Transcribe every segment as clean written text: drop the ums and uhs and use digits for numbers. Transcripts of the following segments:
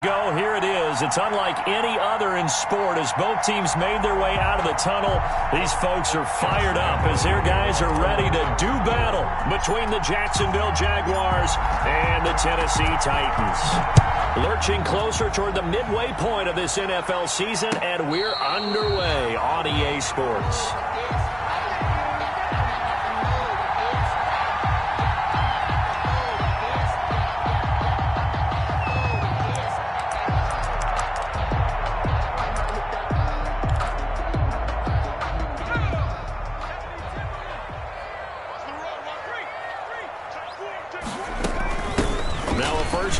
Go, here it is. It's unlike any other in sport as both teams made their way out of the tunnel. These folks are fired up as their guys are ready to do battle between the Jacksonville Jaguars and the Tennessee Titans. Lurching closer toward the midway point of this NFL season, and we're underway on EA Sports.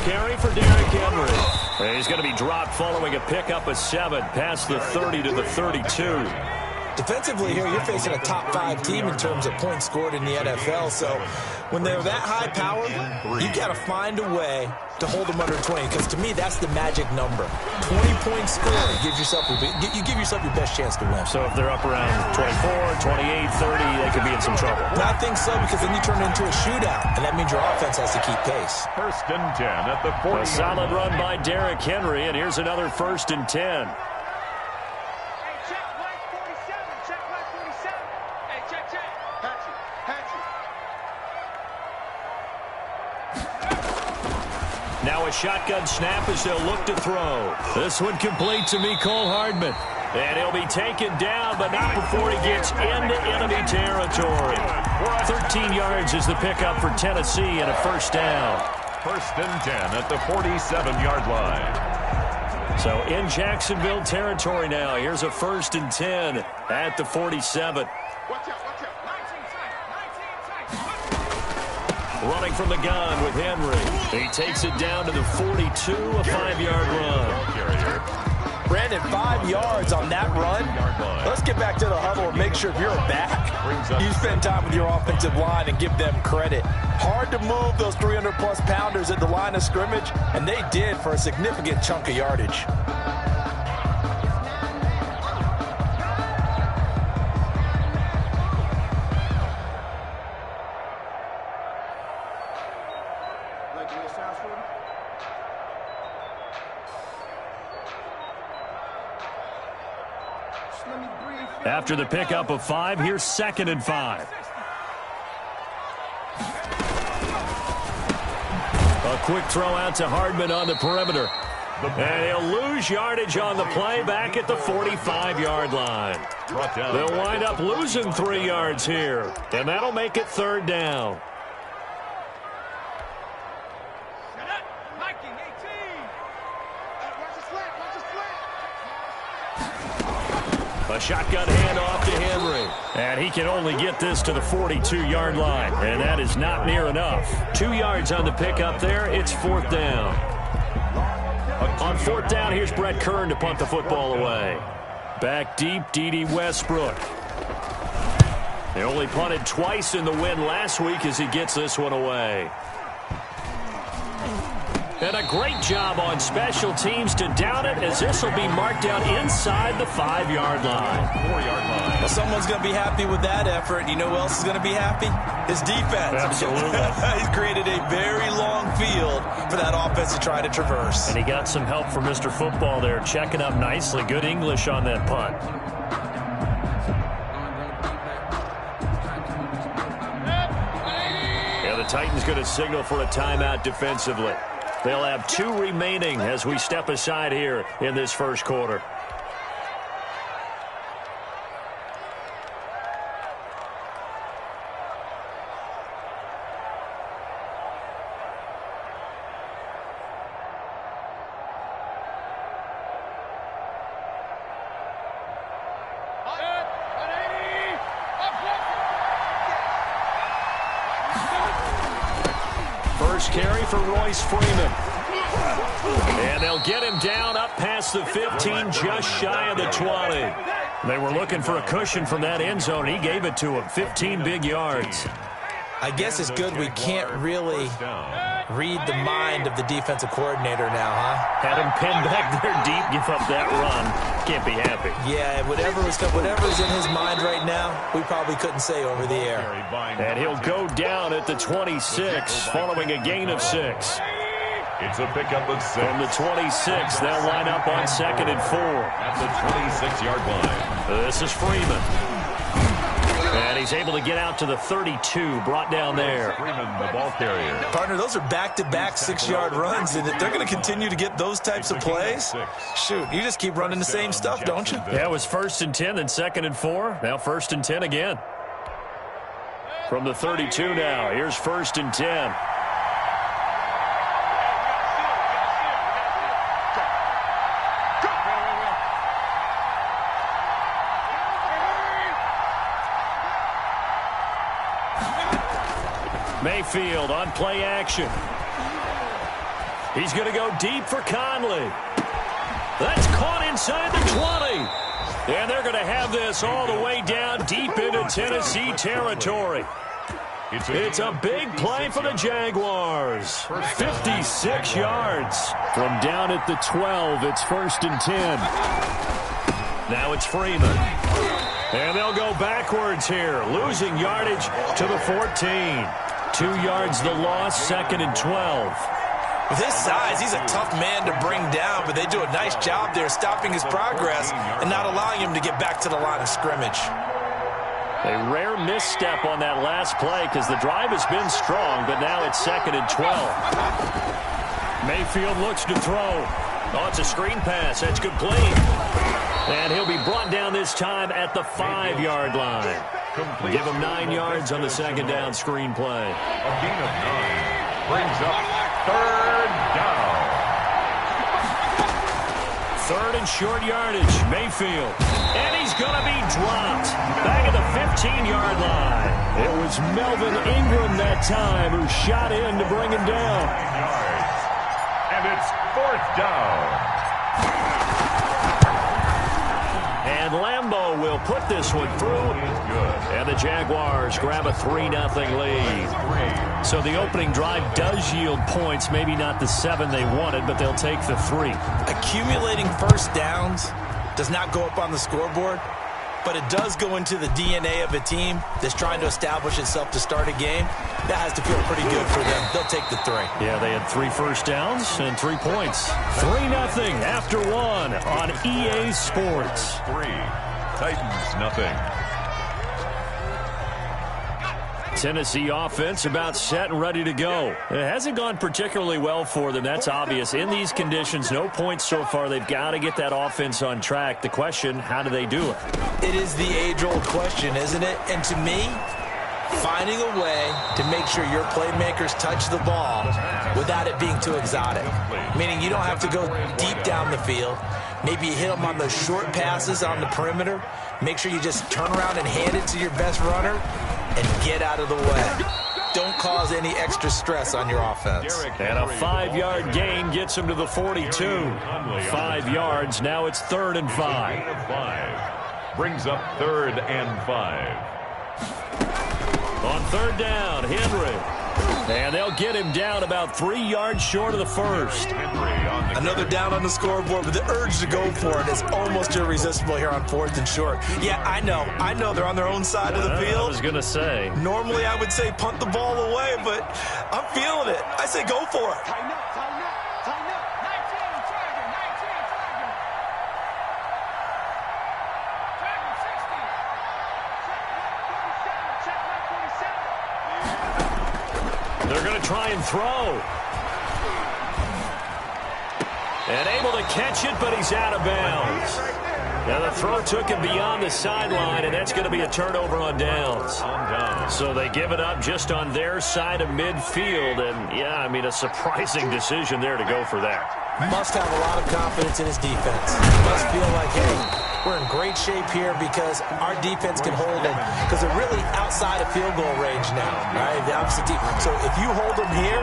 Carry for Derrick Henry. He's going to be dropped following a pickup of 7 past the 30 to the 32. Defensively here, you're facing a top 5 team in terms of points scored in the NFL. So when they're that high powered, you got to find a way to hold them under 20. Because to me, that's the magic number. 20 points scored gives yourself you give yourself your best chance to win. So if they're up around 24, 28, 30, they could be in some trouble. I think so, because then you turn it into a shootout, and that means your offense has to keep pace. 1st and 10 at the 40. A solid run by Derrick Henry, and here's another 1st and 10. Now a shotgun snap as they'll look to throw. This one complete to Mecole Hardman. And he'll be taken down, but not before he gets into enemy territory. 13 yards is the pickup for Tennessee and a 1st down. 1st and 10 at the 47-yard line. So in Jacksonville territory now. Here's a 1st and 10 at the 47. Running from the gun with Henry. He takes it down to the 42, a 5-yard run. Brandon, 5 yards on that run. Let's get back to the huddle and make sure if you're back, you spend time with your offensive line and give them credit. Hard to move those 300-plus pounders at the line of scrimmage, and they did for a significant chunk of yardage. After the pickup of 5, here's 2nd and 5. A quick throw out to Hardman on the perimeter. And he'll lose yardage on the play back at the 45-yard line. They'll wind up losing 3 yards here, and that'll make it 3rd down. A shotgun handoff to Henry. And he can only get this to the 42-yard line. And that is not near enough. 2 yards on the pickup there. It's 4th down. On 4th down, here's Brett Kern to punt the football away. Back deep, D.D. Westbrook. They only punted twice in the win last week as he gets this one away. And a great job on special teams to down it, as this will be marked out inside the 5-yard line. 4-yard line. Well, someone's going to be happy with that effort. You know who else is going to be happy? His defense. Absolutely. He's created a very long field for that offense to try to traverse. And he got some help from Mr. Football there, checking up nicely. Good English on that punt. Yeah, the Titans going to signal for a timeout defensively. They'll have 2 remaining as we step aside here in this 1st quarter. First carry for Royce Freeman. And they'll get him down up past the 15, just shy of the 20. They were looking for a cushion from that end zone. He gave it to him. 15 big yards. I guess it's good we can't really read the mind of the defensive coordinator now, huh? Had him pinned back there deep, give up that run. Can't be happy. Yeah, whatever's in his mind right now, we probably couldn't say over the air. And he'll go down at the 26 following a gain of 6. It's a pickup of 6. From the 26, they'll line up on 2nd and 4. At the 26-yard line. This is Freeman. And he's able to get out to the 32, brought down there. Freeman, the ball carrier. Partner, those are back-to-back 6-yard runs, and if they're going to continue to get those types of plays, shoot, you just keep running the same stuff, don't you? Yeah, it was 1st and 10, then 2nd and 4. Now 1st and 10 again. From the 32 now, here's 1st and 10. Mayfield on play action. He's going to go deep for Conley. That's caught inside the 20. And they're going to have this all the way down deep into Tennessee territory. It's a big play for the Jaguars. 56 yards. From down at the 12, it's 1st and 10. Now it's Freeman. And they'll go backwards here, losing yardage to the 14. 2 yards the loss, 2nd and 12. With his size, he's a tough man to bring down, but they do a nice job there stopping his progress and not allowing him to get back to the line of scrimmage. A rare misstep on that last play because the drive has been strong, but now it's 2nd and 12. Mayfield looks to throw. Oh, it's a screen pass. That's complete. And he'll be brought down this time at the 5-yard line. Give him 9 yards on the 2nd down screen play. A gain of 9 brings up 3rd down. 3rd and short yardage, Mayfield. And he's going to be dropped back at the 15-yard line. It was Melvin Ingram that time who shot in to bring him down. 9 yards. And it's 4th down. And Lambeau will put this one through. And the Jaguars grab a 3-0 lead. So the opening drive does yield points. Maybe not the 7 they wanted, but they'll take the 3. Accumulating first downs does not go up on the scoreboard, but it does go into the DNA of a team that's trying to establish itself to start a game. That has to feel pretty good for them. They'll take the 3. Yeah, they had 3 first downs and 3 points. 3-0 after 1 on EA Sports. 3. Titans, nothing. Tennessee offense about set and ready to go. It hasn't gone particularly well for them. That's obvious. In these conditions, no points so far. They've got to get that offense on track. The question, how do they do it? It is the age-old question, isn't it? And to me, finding a way to make sure your playmakers touch the ball without it being too exotic. Meaning you don't have to go deep down the field. Maybe you hit them on those short passes on the perimeter. Make sure you just turn around and hand it to your best runner and get out of the way. Don't cause any extra stress on your offense. And a 5-yard gain gets him to the 42. 5 yards. Now it's 3rd and 5. Brings up 3rd and 5. On 3rd down, Henry. And they'll get him down about 3 yards short of the first. Another down on the scoreboard, but the urge to go for it is almost irresistible here on 4th and short. Yeah, I know they're on their own side of the field. I was going to say. Normally I would say punt the ball away, but I'm feeling it. I say go for it. They're going to try and throw. And able to catch it, but he's out of bounds. Now the throw took him beyond the sideline, and that's going to be a turnover on downs. So they give it up just on their side of midfield. And, yeah, I mean, a surprising decision there to go for that. Must have a lot of confidence in his defense. Must feel like, hey, we're in great shape here because our defense can hold them because they're really outside of field goal range now, right? The opposite team. So if you hold them here,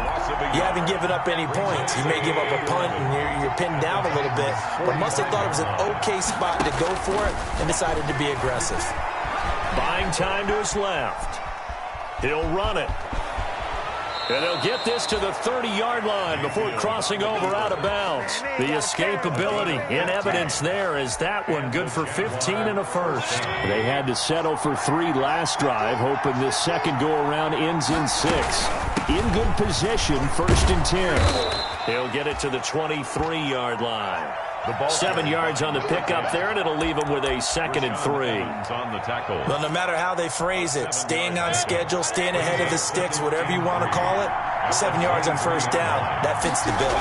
you haven't given up any points. You may give up a punt and you're pinned down a little bit, but must have thought it was an okay spot to go for it and decided to be aggressive. Buying time to his left. He'll run it. And he'll get this to the 30-yard line before crossing over out of bounds. The escapability in evidence there is that one good for 15 and a first. They had to settle for 3 last drive, hoping this second go-around ends in 6. in good possession, 1st and 10. He'll get it to the 23-yard line. 7 yards on the pickup there, and it'll leave him with a 2nd and 3. On the tackle. Well, no matter how they phrase it, staying on schedule, staying ahead of the sticks, whatever you want to call it, 7 yards on 1st down, that fits the bill.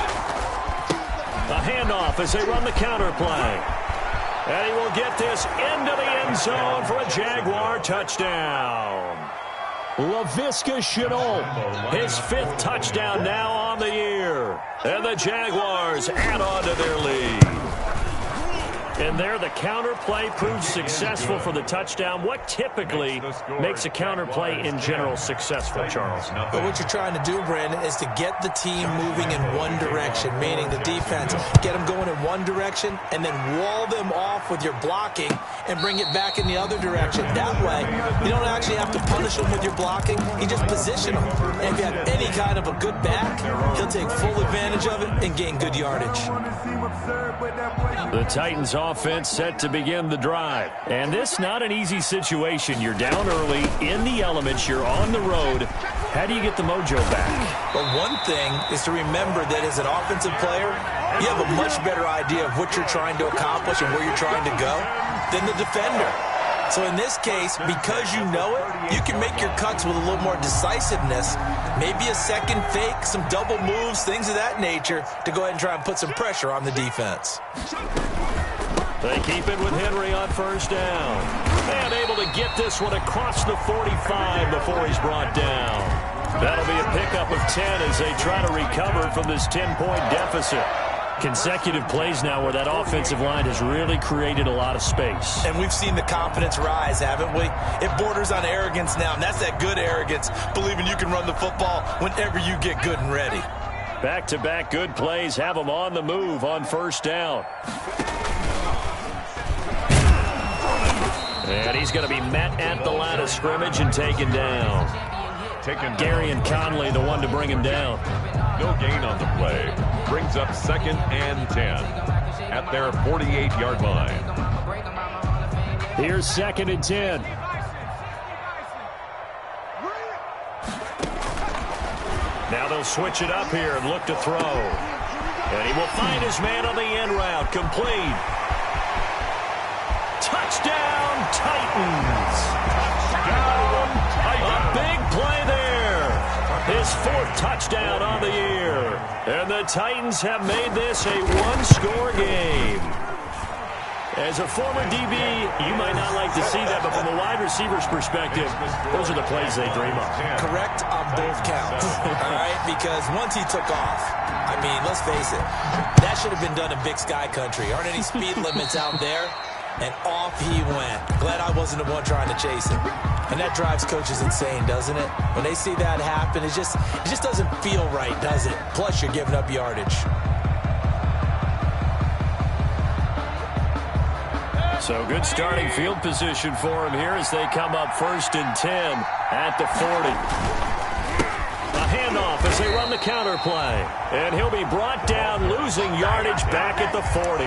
A handoff as they run the counter play. And he will get this into the end zone for a Jaguar touchdown. Laviska Shenault, his 5th touchdown now on the year. And the Jaguars add on to their lead. And there the counter play proves successful for the touchdown. What typically makes a counter play in general successful, Charles? But what you're trying to do, Brandon, is to get the team moving in one direction, meaning the defense, get them going in one direction and then wall them off with your blocking and bring it back in the other direction. That way, you don't actually have to punish them with your blocking. You just position them. And if you have any kind of a good back, he'll take full advantage of it and gain good yardage. The Titans offense set to begin the drive. And this not an easy situation. You're down early, in the elements, you're on the road. How do you get the mojo back? Well, one thing is to remember that as an offensive player, you have a much better idea of what you're trying to accomplish and where you're trying to go than the defender. So in this case, because you know it, you can make your cuts with a little more decisiveness, maybe a second fake, some double moves, things of that nature, to go ahead and try and put some pressure on the defense. They keep it with Henry on 1st down. And able to get this one across the 45 before he's brought down. That'll be a pickup of 10 as they try to recover from this 10-point deficit. Consecutive plays now where that offensive line has really created a lot of space. And we've seen the confidence rise, haven't we? It borders on arrogance now, and that's that good arrogance, believing you can run the football whenever you get good and ready. Back-to-back good plays have them on the move on 1st down. And he's going to be met at the line of scrimmage and taken down. Gary and Conley, the one to bring him down. No gain on the play. Brings up 2nd and 10 at their 48-yard line. Here's 2nd and 10. Now they'll switch it up here and look to throw. And he will find his man on the end route. Complete. Touchdown, Titans. Touchdown, Titans. A big play there. His 4th touchdown on the year. And the Titans have made this a one-score game. As a former DB, you might not like to see that, but from a wide receiver's perspective, those are the plays they dream of. Correct on both counts, all right? Because once he took off, I mean, let's face it, that should have been done in Big Sky Country. Aren't any speed limits out there? And off he went. Glad I wasn't the one trying to chase him. And that drives coaches insane, doesn't it? When they see that happen, it just doesn't feel right, does it? Plus, you're giving up yardage. So good starting field position for him here as they come up 1st and 10 at the 40. A handoff as they run the counter play. And he'll be brought down, losing yardage back at the 40.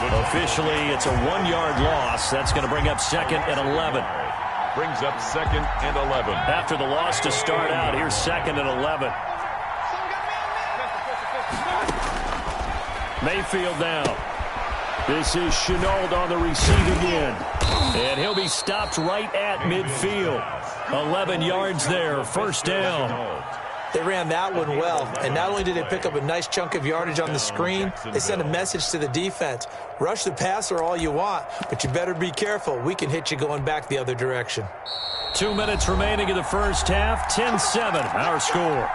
Officially, it's a 1-yard loss. That's going to bring up 2nd and 11. Brings up 2nd and 11. After the loss to start out, here's 2nd and 11. Mayfield now. This is Shenault on the receiving end. And he'll be stopped right at midfield. 11 yards there, 1st down. They ran that one well, and not only did they pick up a nice chunk of yardage on the screen, they sent a message to the defense. Rush the passer all you want, but you better be careful. We can hit you going back the other direction. 2 minutes remaining in the first half, 10-7, our score.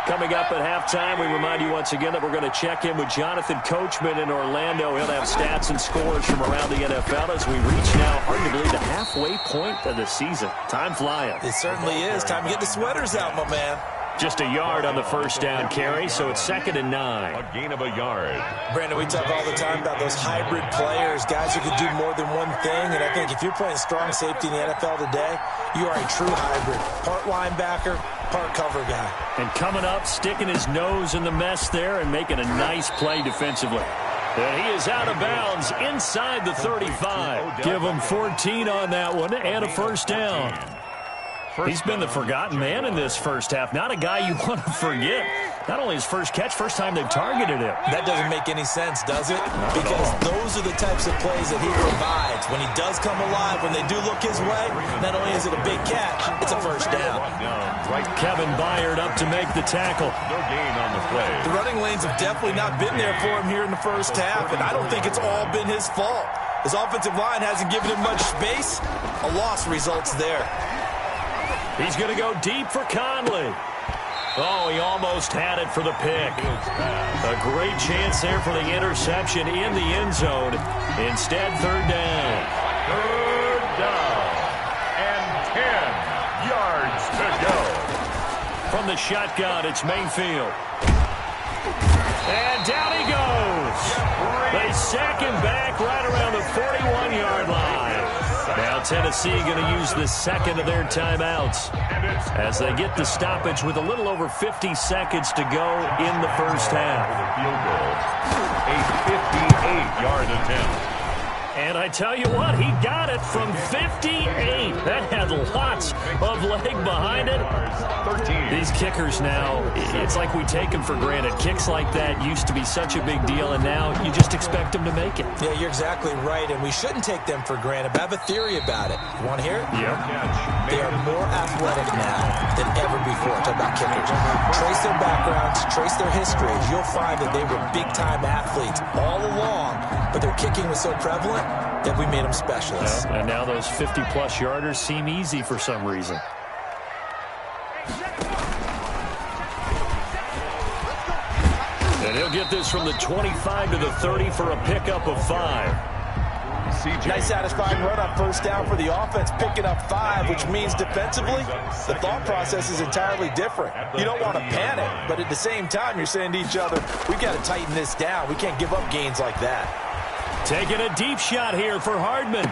Coming up at halftime, we remind you once again that we're going to check in with Jonathan Coachman in Orlando. He'll have stats and scores from around the NFL as we reach now arguably the halfway point of the season. Time flying. It certainly is. Time to get the sweaters out, my man. Just a yard on the 1st down carry, so it's 2nd and 9. A gain of a yard. Brandon, we talk all the time about those hybrid players, guys who can do more than one thing. And I think if you're playing strong safety in the NFL today, you are a true hybrid. Part linebacker, part cover guy. And coming up, sticking his nose in the mess there and making a nice play defensively. And he is out of bounds inside the 35. Give him 14 on that one and a 1st down. He's been the forgotten man in this first half. Not a guy you want to forget. Not only his first catch, first time they've targeted him. That doesn't make any sense, does it? Because those are the types of plays that he provides. When he does come alive, when they do look his way, not only is it a big catch, it's a first down. Kevin Byard up to make the tackle. No gain on the play. The running lanes have definitely not been there for him here in the first half, and I don't think it's all been his fault. His offensive line hasn't given him much space. A loss results there. He's going to go deep for Conley. Oh, he almost had it for the pick. A great chance there for the interception in the end zone. Instead, third down. Third down. And 10 yards to go. From the shotgun, it's Mayfield. And down he goes. They sack him back right around the 41-yard line. Now Tennessee going to use the second of their timeouts as they get the stoppage with a little over 50 seconds to go in the first half. Field goal. A 58-yard attempt. And I tell you what, he got it from 58. That had lots of leg behind it. 13. These kickers now, it's like we take them for granted. Kicks like that used to be such a big deal, and now you just expect them to make it. Yeah, you're exactly right, and we shouldn't take them for granted. But I have a theory about it. You want to hear it? Yeah. They are more athletic now than ever before. Talk about kickers. Trace their backgrounds, trace their histories. You'll find that they were big-time athletes all along, but their kicking was so prevalent that we made them specialists. Yeah, and now those 50-plus yarders seem easy for some reason. And he'll get this from the 25 to the 30 for a pickup of 5. Nice satisfying run on first down for the offense, picking up 5, which means defensively, the thought process is entirely different. You don't want to panic, but at the same time, you're saying to each other, we've got to tighten this down. We can't give up gains like that. Taking a deep shot here for Hardman.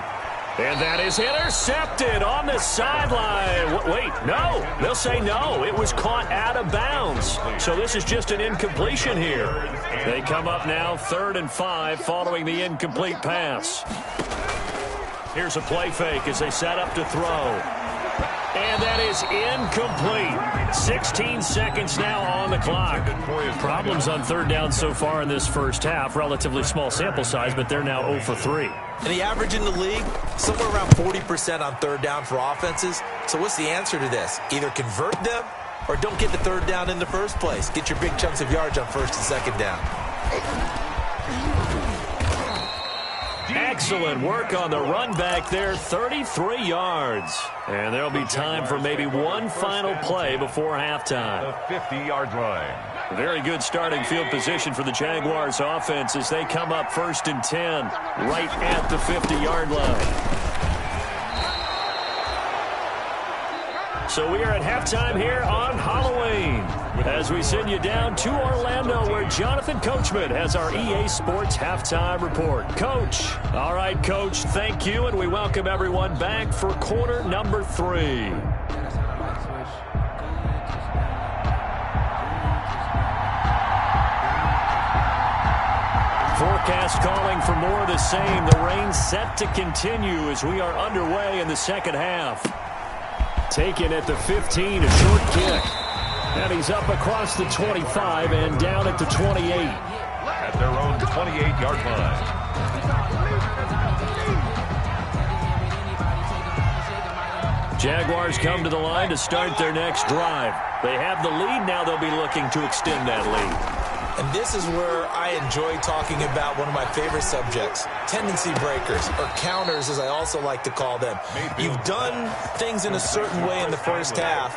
And that is intercepted on the sideline. Wait, no. They'll say no. It was caught out of bounds. So this is just an incompletion here. They come up now 3rd and 5 following the incomplete pass. Here's a play fake as they set up to throw. And that is incomplete. 16 seconds now on the clock. Problems on third down so far in this first half. Relatively small sample size, but they're now 0 for 3. And the average in the league, somewhere around 40% on third down for offenses. So what's the answer to this? Either convert them or don't get the third down in the first place. Get your big chunks of yards on first and second down. Excellent work on the run back there, 33 yards. And there'll be time for maybe one final play before halftime. The 50-yard line. Very good starting field position for the Jaguars offense as they come up 1st and 10 right at the 50-yard line. So we are at halftime here on Halloween as we send you down to Orlando where Jonathan Coachman has our EA Sports halftime report. Coach. All right, Coach, thank you, and we welcome everyone back for quarter number 3. Forecast calling for more of the same. The rain set to continue as we are underway in the second half. Taken at the 15, a short kick. And he's up across the 25 and down at the 28. At their own 28-yard line. Jaguars come to the line to start their next drive. They have the lead. Now they'll be looking to extend that lead. And this is where I enjoy talking about one of my favorite subjects, tendency breakers, or counters as I also like to call them. You've done things in a certain way in the first half,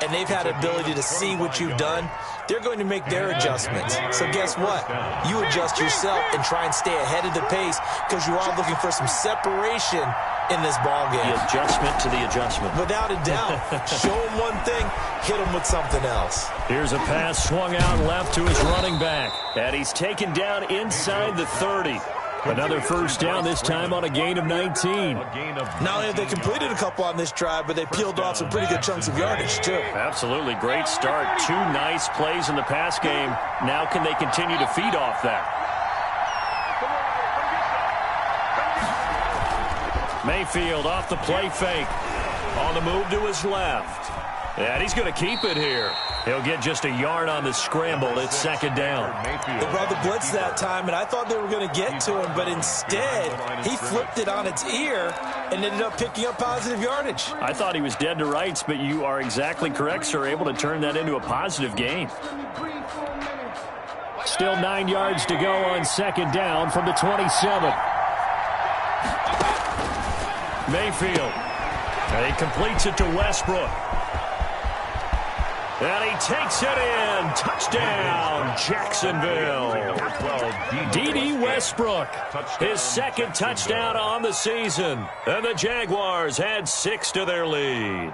and they've had ability to see what you've done. They're going to make their adjustments. So guess what? You adjust yourself and try and stay ahead of the pace because you are looking for some separation in this ballgame. The adjustment to the adjustment. Without a doubt. Show them one thing, hit them with something else. Here's a pass swung out left to his running back. And he's taken down inside the 30. Another first down, this time on a gain of 19. Not only have they completed a couple on this drive, but they peeled off some pretty good chunks of yardage, too. Absolutely. Great start. 2 nice plays in the pass game. Now can they continue to feed off that? Mayfield off the play fake. On the move to his left. And he's going to keep it here. He'll get just a yard on the scramble. It's second down. They brought the blitz that time, and I thought they were going to get to him, but instead he flipped it on its ear and ended up picking up positive yardage. I thought he was dead to rights, but you are exactly correct, sir. Able to turn that into a positive gain. Still 9 yards to go on second down from the 27. Mayfield. And he completes it to Westbrook. And he takes it in. Touchdown, Jacksonville. D.D. Westbrook, his second touchdown on the season. And the Jaguars add 6 to their lead.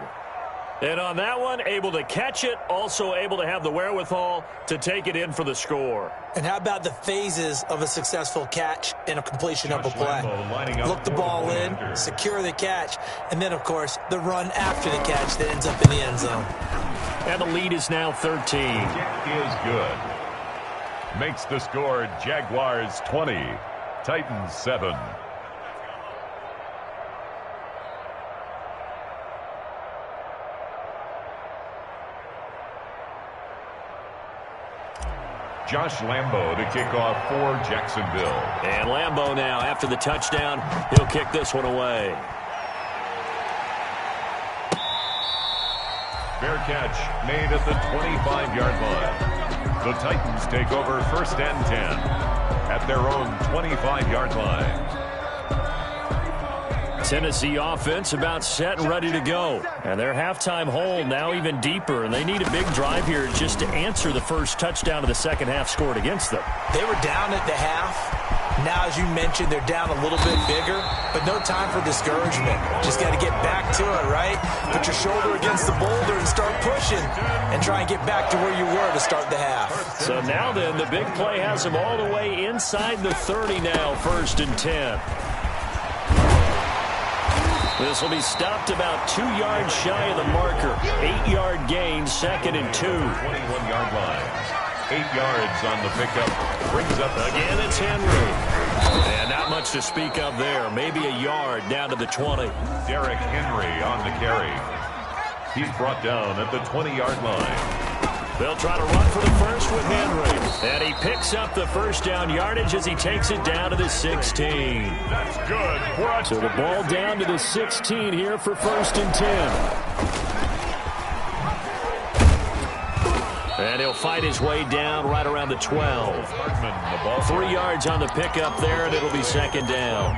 And on that one, able to catch it, also able to have the wherewithal to take it in for the score. And how about the phases of a successful catch and a completion of a play? Look the ball in, secure the catch, and then, of course, the run after the catch that ends up in the end zone. And the lead is now 13. Is good. Makes the score Jaguars 20, Titans 7. Josh Lambo to kick off for Jacksonville. And Lambo now, after the touchdown, he'll kick this one away. Fair catch made at the 25-yard line. The Titans take over first and 10 at their own 25-yard line. Tennessee offense about set and ready to go. And their halftime hole now even deeper. And they need a big drive here just to answer the first touchdown of the second half scored against them. They were down at the half. Now, as you mentioned, they're down a little bit bigger, but no time for discouragement. Just got to get back to it, right? Put your shoulder against the boulder and start pushing and try and get back to where you were to start the half. So now then, the big play has them all the way inside the 30 now, first and 10. This will be stopped about 2 yards shy of the marker. 8-yard gain, second and 2. 21-yard line. 8 yards on the pickup. Brings up again. It's Henry. And not much to speak of there. Maybe a yard down to the 20. Derrick Henry on the carry. He's brought down at the 20-yard line. They'll try to run for the first with Henry. And he picks up the first down yardage as he takes it down to the 16. That's good. So the ball down to the 16 here for first and 10. And he'll fight his way down right around the 12. 3 yards on the pickup there, and it'll be second down.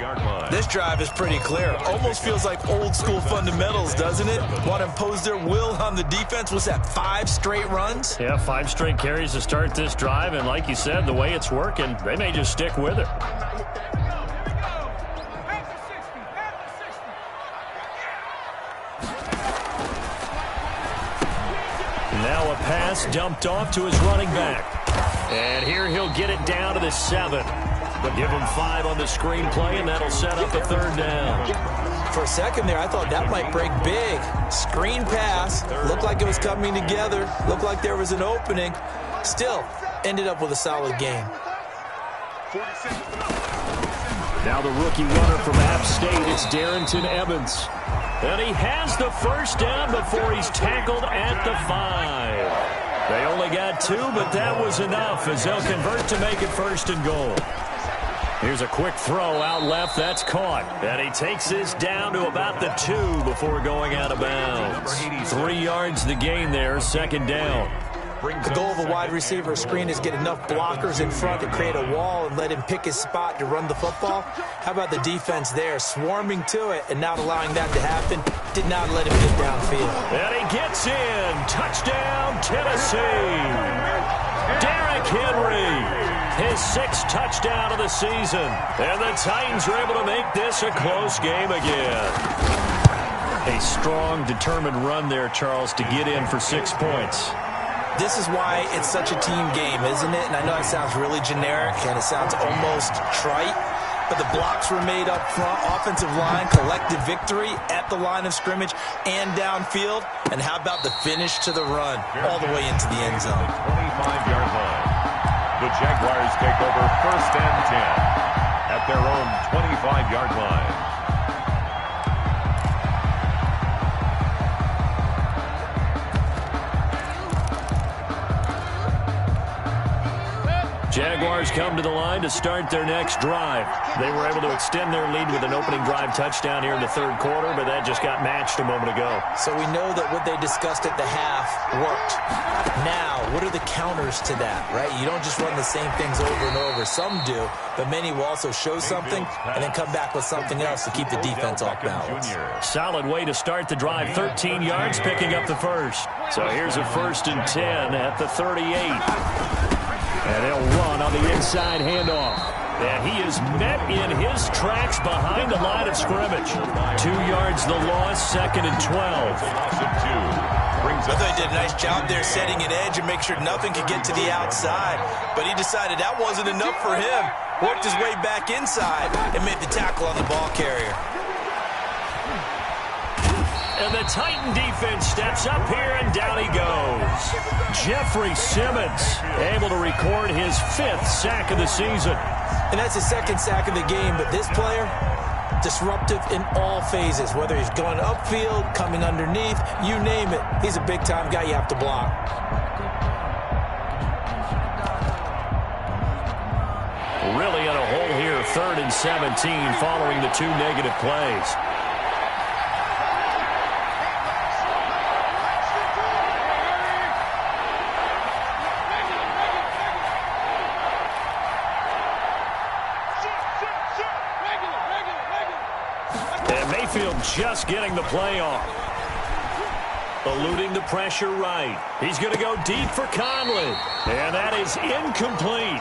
This drive is pretty clear. Almost feels like old school fundamentals, doesn't it? Want to impose their will on the defense. Was that 5 straight runs? Yeah, 5 straight carries to start this drive. And like you said, the way it's working, they may just stick with it. Now a pass dumped off to his running back. And here he'll get it down to the 7. But give him 5 on the screenplay, and that'll set up a third down. For a second there, I thought that might break big. Screen pass. Looked like it was coming together. Looked like there was an opening. Still, ended up with a solid game. Now the rookie runner from App State, it's Darrington Evans. And he has the first down before he's tackled at the 5. They only got 2, but that was enough as they'll convert to make it first and goal. Here's a quick throw out left. That's caught. And he takes this down to about the 2 before going out of bounds. 3 yards the gain there, second down. The goal of a wide receiver screen is get enough blockers in front to create a wall and let him pick his spot to run the football. How about the defense there, swarming to it and not allowing that to happen? Did not let him get downfield. And he gets in. Touchdown, Tennessee. Derrick Henry, his 6th touchdown of the season. And the Titans are able to make this a close game again. A strong, determined run there, Charles, to get in for 6 points. This is why it's such a team game, isn't it? And I know it sounds really generic and it sounds almost trite, but the blocks were made up front, offensive line, collective victory at the line of scrimmage and downfield. And how about the finish to the run all the way into the end zone? 25-yard line. The Jaguars take over first and 10 at their own 25-yard line. Jaguars come to the line to start their next drive. They were able to extend their lead with an opening drive touchdown here in the third quarter, but that just got matched a moment ago. So we know that what they discussed at the half worked. Now, what are the counters to that, right? You don't just run the same things over and over. Some do, but many will also show something and then come back with something else to keep the defense off balance. Solid way to start the drive. 13 yards, picking up the first. So here's a 1st and 10 at the 38. And they'll run on the inside handoff. And he is met in his tracks behind the line of scrimmage. 2 yards the loss, 2nd and 12. I thought he did a nice job there setting an edge and make sure nothing could get to the outside. But he decided that wasn't enough for him. Worked his way back inside and made the tackle on the ball carrier. And the Titan defense steps up here, and down he goes. Jeffrey Simmons able to record his 5th sack of the season. And that's his 2nd sack of the game, but this player, disruptive in all phases, whether he's going upfield, coming underneath, you name it. He's a big-time guy you have to block. Really in a hole here, 3rd and 17 following the 2 negative plays. Just getting the play off. Eluding the pressure right. He's going to go deep for Conley. And that is incomplete.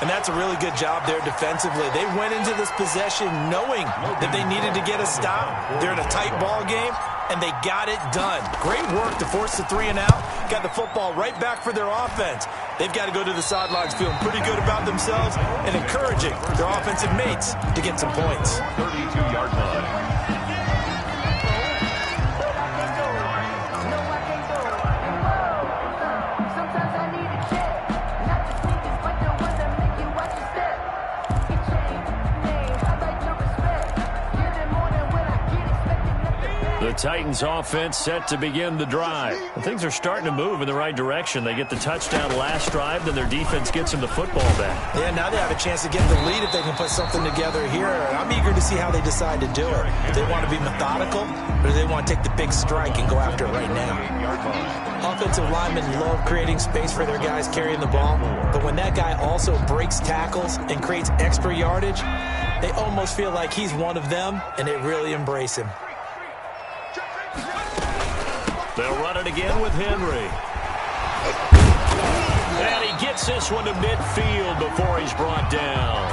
And that's a really good job there defensively. They went into this possession knowing that they needed to get a stop. They're in a tight ball game, and they got it done. Great work to force the 3 and out. Got the football right back for their offense. They've got to go to the sidelines feeling pretty good about themselves and encouraging their offensive mates to get some points. 32-yard line. The Titans offense set to begin the drive. And things are starting to move in the right direction. They get the touchdown last drive, then their defense gets them the football back. Yeah, now they have a chance to get the lead if they can put something together here. I'm eager to see how they decide to do it. Do they want to be methodical, or do they want to take the big strike and go after it right now? Offensive linemen love creating space for their guys carrying the ball, but when that guy also breaks tackles and creates extra yardage, they almost feel like he's one of them, and they really embrace him. They'll run it again with Henry. And he gets this one to midfield before he's brought down.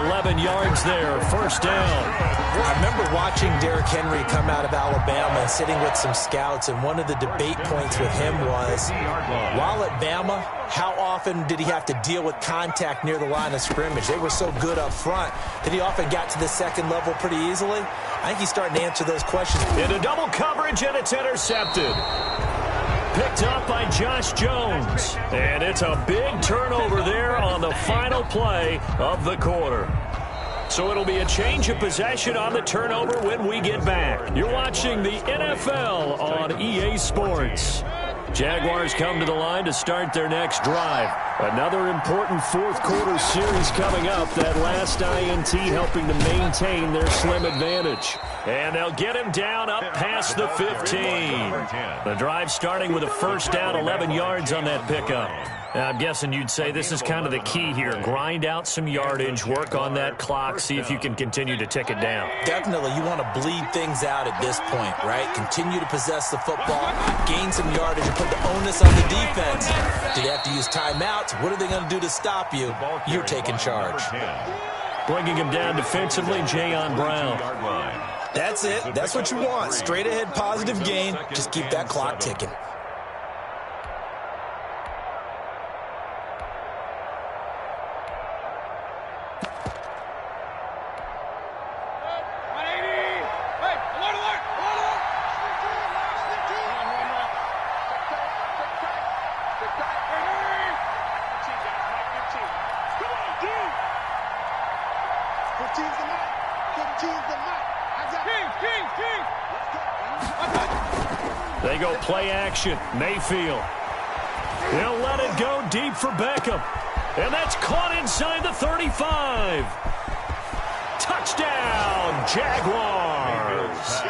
11 yards there, 1st down. I remember watching Derrick Henry come out of Alabama sitting with some scouts, and one of the debate points with him was, while at Bama, how often did he have to deal with contact near the line of scrimmage? They were so good up front that he often got to the 2nd level pretty easily. I think he's starting to answer those questions. Into double coverage, and it's intercepted. Picked up by Josh Jones. And it's a big turnover there on the final play of the quarter. So it'll be a change of possession on the turnover when we get back. You're watching the NFL on EA Sports. Jaguars come to the line to start their next drive. Another important 4th quarter series coming up. That last INT helping to maintain their slim advantage. And they'll get him down up past the 15. The drive starting with a 1st down, 11 yards on that pickup. Now, I'm guessing you'd say this is kind of the key here. Grind out some yardage, work on that clock, see if you can continue to tick it down. Definitely, you want to bleed things out at this point, right? Continue to possess the football, gain some yardage, and put the onus on the defense. Do they have to use timeouts? What are they going to do to stop you? You're taking charge. Bringing him down defensively, Jayon Brown. That's it. That's what you want. Straight ahead, positive gain. Just keep that clock ticking. They go play action. Mayfield. He'll let it go deep for Beckham. And that's caught inside the 35. Touchdown, Jaguars.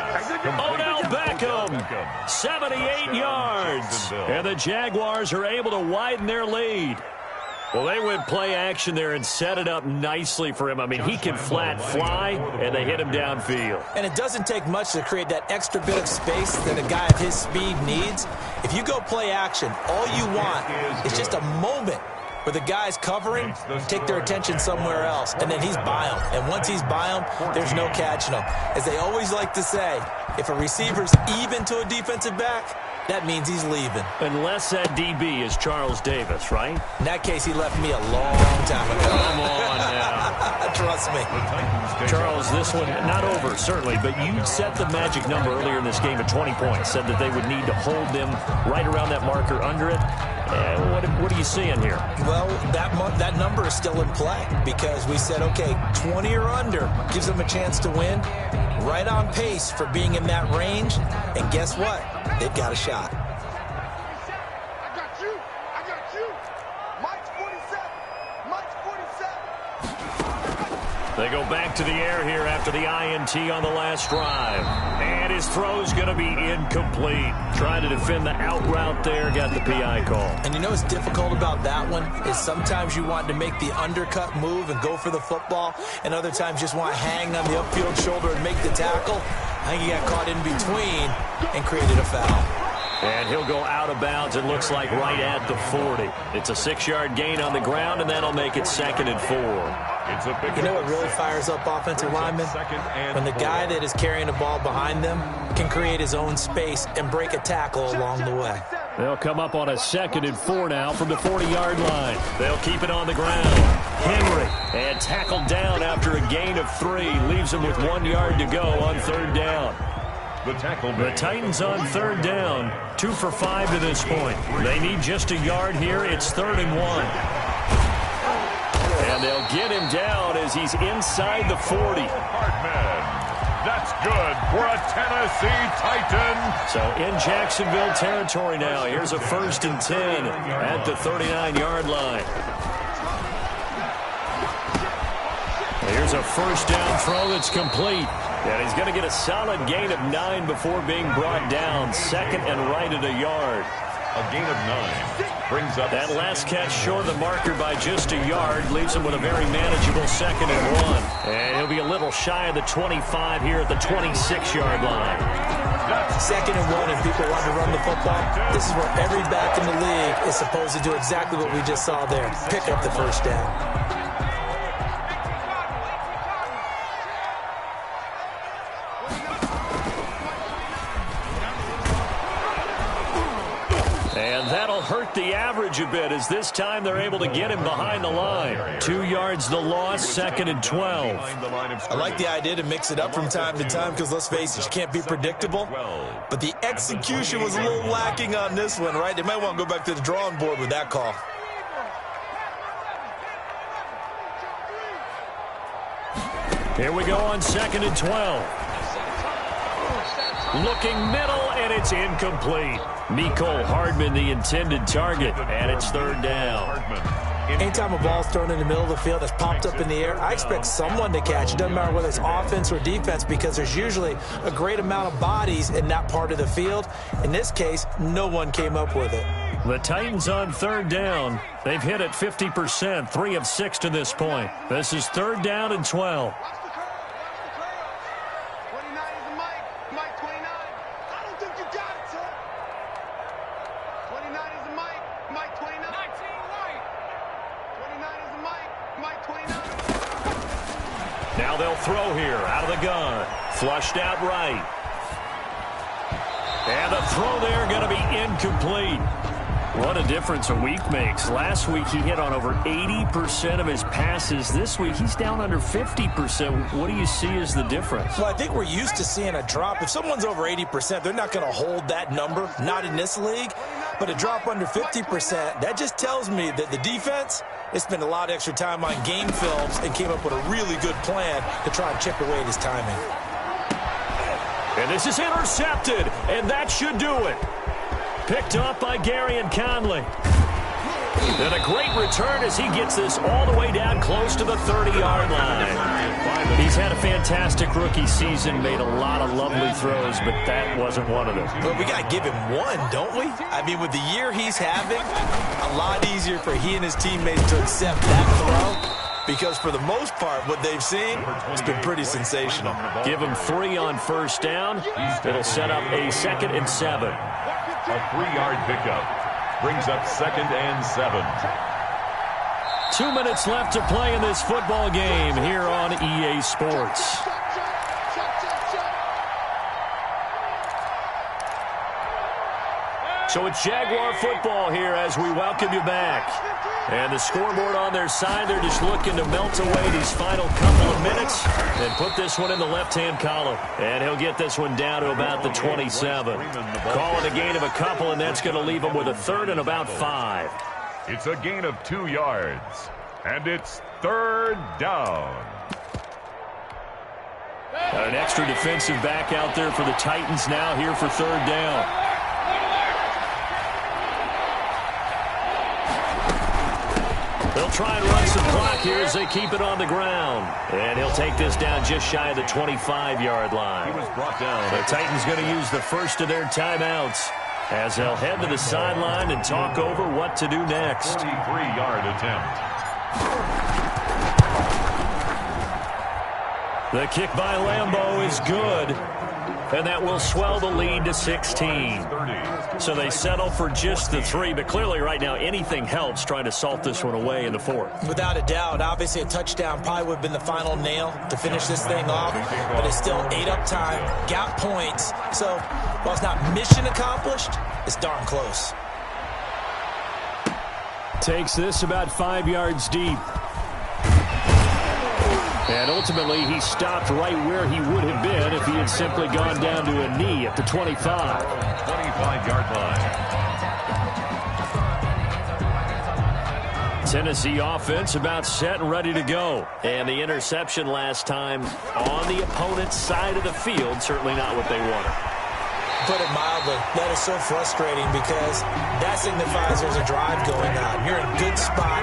Odell Beckham, 78 yards. And the Jaguars are able to widen their lead. Well, they went play action there and set it up nicely for him. I mean, he can flat fly, and they hit him downfield. And it doesn't take much to create that extra bit of space that a guy of his speed needs. If you go play action, all you want is just a moment where the guys covering take their attention somewhere else, and then he's by him. And once he's by him, there's no catching him. As they always like to say, if a receiver's even to a defensive back, that means he's leaving. Unless that DB is Charles Davis, right? In that case, he left me a long time ago. Come on now. Trust me. Charles, this one, not over, certainly, but you set the magic number earlier in this game at 20 points. Said that they would need to hold them right around that marker under it. What are you seeing here? Well, that number is still in play because we said, okay, 20 or under gives them a chance to win. Right on pace for being in that range. And guess what? They've got a shot. I got you. Mike's 47. Mike's 47. They go back to the air here after the INT on the last drive. And his throw's going to be incomplete. Trying to defend the out route there, got the PI call. And you know what's difficult about that one is sometimes you want to make the undercut move and go for the football, and other times just want to hang on the upfield shoulder and make the tackle. I think he got caught in between and created a foul. And he'll go out of bounds, it looks like right at the 40. It's a 6-yard gain on the ground, and that'll make it 2nd and 4. You know what really fires up offensive linemen? When the guy that is carrying the ball behind them can create his own space and break a tackle along the way. They'll come up on a 2nd and 4 now from the 40-yard line. They'll keep it on the ground. Henry, and tackled down after a gain of 3. Leaves him with 1 yard to go on 3rd down. The Titans on 3rd down, 2 for 5 to this point. They need just a yard here. It's 3rd and 1. And they'll get him down as he's inside the 40. That's good for a Tennessee Titan. So in Jacksonville territory now. Here's a 1st and 10 at the 39-yard line. Here's a 1st down throw that's complete. And he's going to get a solid gain of 9 before being brought down. 2nd and right at a yard. A gain of 9 brings up that last catch short of the marker by just a yard. Leaves him with a very manageable 2nd and 1. And he'll be a little shy of the 25 here at the 26-yard line. 2nd and 1, and people want to run the football. This is where every back in the league is supposed to do exactly what we just saw there. Pick up the 1st down. Hurt the average a bit as this time they're able to get him behind the line. 2 yards the loss, 2nd and 12. I like the idea to mix it up from time to time because, let's face it, you can't be predictable. But the execution was a little lacking on this one, right? They might want to go back to the drawing board with that call. Here we go on 2nd and 12. Looking middle, and it's incomplete. Mecole Hardman, the intended target, and it's 3rd down. Anytime a ball's thrown in the middle of the field that's popped up in the air, I expect someone to catch. It doesn't matter whether it's offense or defense because there's usually a great amount of bodies in that part of the field. In this case, no one came up with it. The Titans on 3rd down. They've hit it 50%, 3 of 6 to this point. This is 3rd down and 12. Now they'll throw here out of the gun. Flushed out right. And the throw there going to be incomplete. What a difference a week makes. Last week he hit on over 80% of his passes. This week he's down under 50%. What do you see as the difference? Well, I think we're used to seeing a drop. If someone's over 80%, they're not going to hold that number. Not in this league. But a drop under 50%, that just tells me that the defense, they spent a lot of extra time on game films and came up with a really good plan to try and chip away at his timing. And this is intercepted, and that should do it. Picked up by Gary and Conley. And a great return as he gets this all the way down close to the 30-yard line. He's had a fantastic rookie season, made a lot of lovely throws, but that wasn't one of them. But we got to give him one, don't we? I mean, with the year he's having, a lot easier for he and his teammates to accept that throw. Because for the most part, what they've seen, it's been pretty sensational. Give him 3 on first down. It'll set up a 2nd and 7. A 3-yard pickup brings up 2nd and 7. 2 minutes left to play in this football game here on EA Sports. So it's Jaguar football here as we welcome you back. And the scoreboard on their side, they're just looking to melt away these final couple of minutes and put this one in the left-hand column. And he'll get this one down to about the 27. Call it a gain of a couple, and that's going to leave him with a 3rd and about 5. It's a gain of 2 yards, and it's 3rd down. An extra defensive back out there for the Titans now here for 3rd down. They'll try and run some clock here as they keep it on the ground. And he'll take this down just shy of the 25-yard line. He was brought down. The Titans going to use the first of their timeouts as they'll head to the sideline and talk over what to do next. 43-yard attempt. The kick by Lambeau is good. And that will swell the lead to 16. So they settle for just the 3, but clearly right now anything helps trying to salt this one away in the 4th. Without a doubt, obviously a touchdown probably would have been the final nail to finish this thing off, but it's still ate up time, got points. So while it's not mission accomplished, it's darn close. Takes this about 5 yards deep. And ultimately, he stopped right where he would have been if he had simply gone down to a knee at the 25. 25-yard line. Tennessee offense about set and ready to go. And the interception last time on the opponent's side of the field, certainly not what they wanted. Put it mildly, that is so frustrating because that signifies there's a drive going on. You're in a good spot,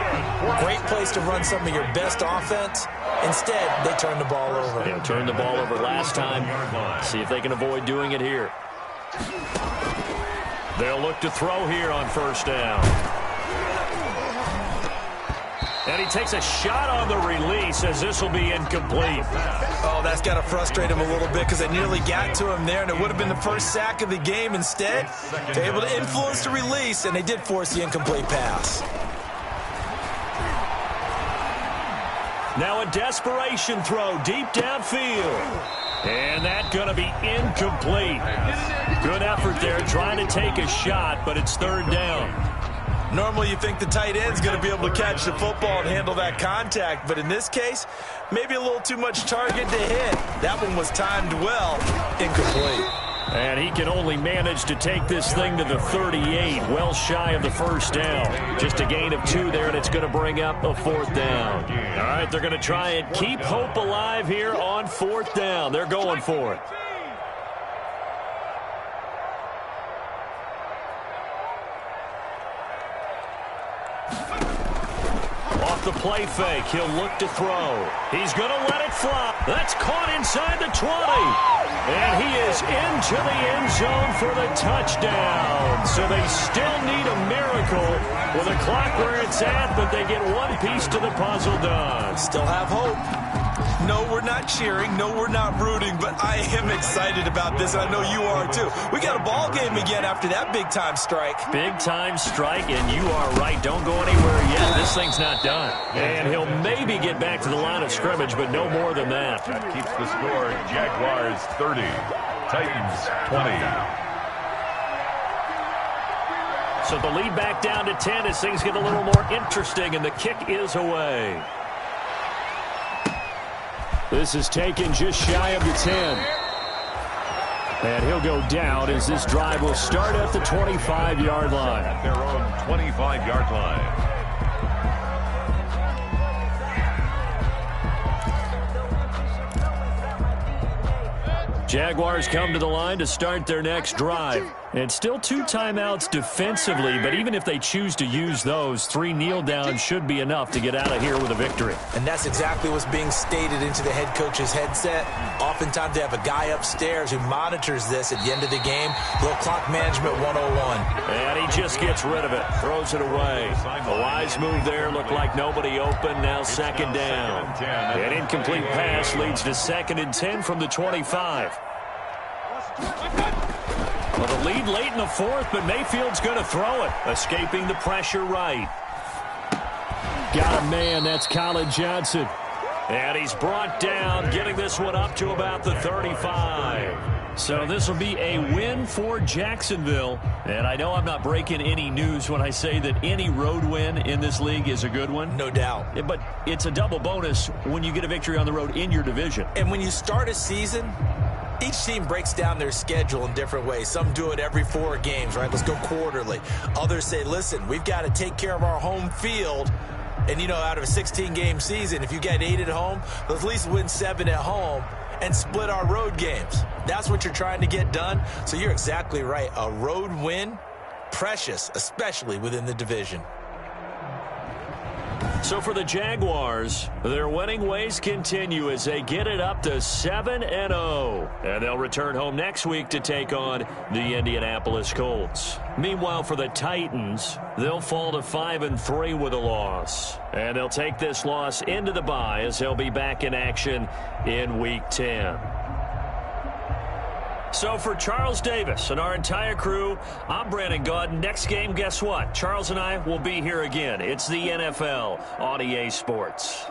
great place to run some of your best offense. Instead, they turn the ball over. They turned the ball over last time. See if they can avoid doing it here. They'll look to throw here on first down. And he takes a shot on the release as this will be incomplete. Oh, that's got to frustrate him a little bit because they nearly got to him there, and it would have been the first sack of the game. Instead, they're able to influence the release, and they did force the incomplete pass. Now a desperation throw deep downfield. And that's going to be incomplete. Good effort there trying to take a shot, but it's 3rd down. Normally you think the tight end's going to be able to catch the football and handle that contact, but in this case, maybe a little too much target to hit. That one was timed well, incomplete. And he can only manage to take this thing to the 38, well shy of the first down. Just a gain of 2 there, and it's going to bring up a 4th down. All right, they're going to try and keep hope alive here on 4th down. They're going for it. Off the play fake, he'll look to throw. He's going to let it fly. That's caught inside the 20. And he is into the end zone for the touchdown. So they still need a miracle with a clock where it's at, but they get one piece to the puzzle done. Still have hope. No, we're not cheering. No, we're not rooting, but I am excited about this, and I know you are too. We got a ball game again after that big-time strike. Big-time strike, and you are right. Don't go anywhere yet. This thing's not done. And he'll maybe get back to the line of scrimmage, but no more than that. That keeps the score. Jaguars 30, Titans 20. So the lead back down to 10 as things get a little more interesting, and the kick is away. This is taken just shy of the 10. And he'll go down as this drive will start at the 25-yard line. At their own 25-yard line. Jaguars come to the line to start their next drive. It's still 2 timeouts defensively, but even if they choose to use those, 3 kneel downs should be enough to get out of here with a victory. And that's exactly what's being stated into the head coach's headset. Oftentimes they have a guy upstairs who monitors this at the end of the game. Little clock management 101. And he just gets rid of it, throws it away. A wise move there, looked like nobody open, now second down. An incomplete pass leads to 2nd and 10 from the 25. Well, the lead late in the 4th, but Mayfield's going to throw it, escaping the pressure right. Got a man, that's Colin Johnson. And he's brought down, getting this one up to about the 35. So this will be a win for Jacksonville. And I know I'm not breaking any news when I say that any road win in this league is a good one. No doubt. But it's a double bonus when you get a victory on the road in your division. And when you start a season, each team breaks down their schedule in different ways. Some do it every 4 games, right? Let's go quarterly. Others say, listen, we've got to take care of our home field. And, out of a 16-game season, if you get 8 at home, let's at least win 7 at home and split our road games. That's what you're trying to get done. So you're exactly right. A road win, precious, especially within the division. So for the Jaguars, their winning ways continue as they get it up to 7-0. And they'll return home next week to take on the Indianapolis Colts. Meanwhile, for the Titans, they'll fall to 5-3 with a loss. And they'll take this loss into the bye as they'll be back in action in Week 10. So for Charles Davis and our entire crew, I'm Brandon Gaudin. Next game, guess what? Charles and I will be here again. It's the NFL on EA Sports.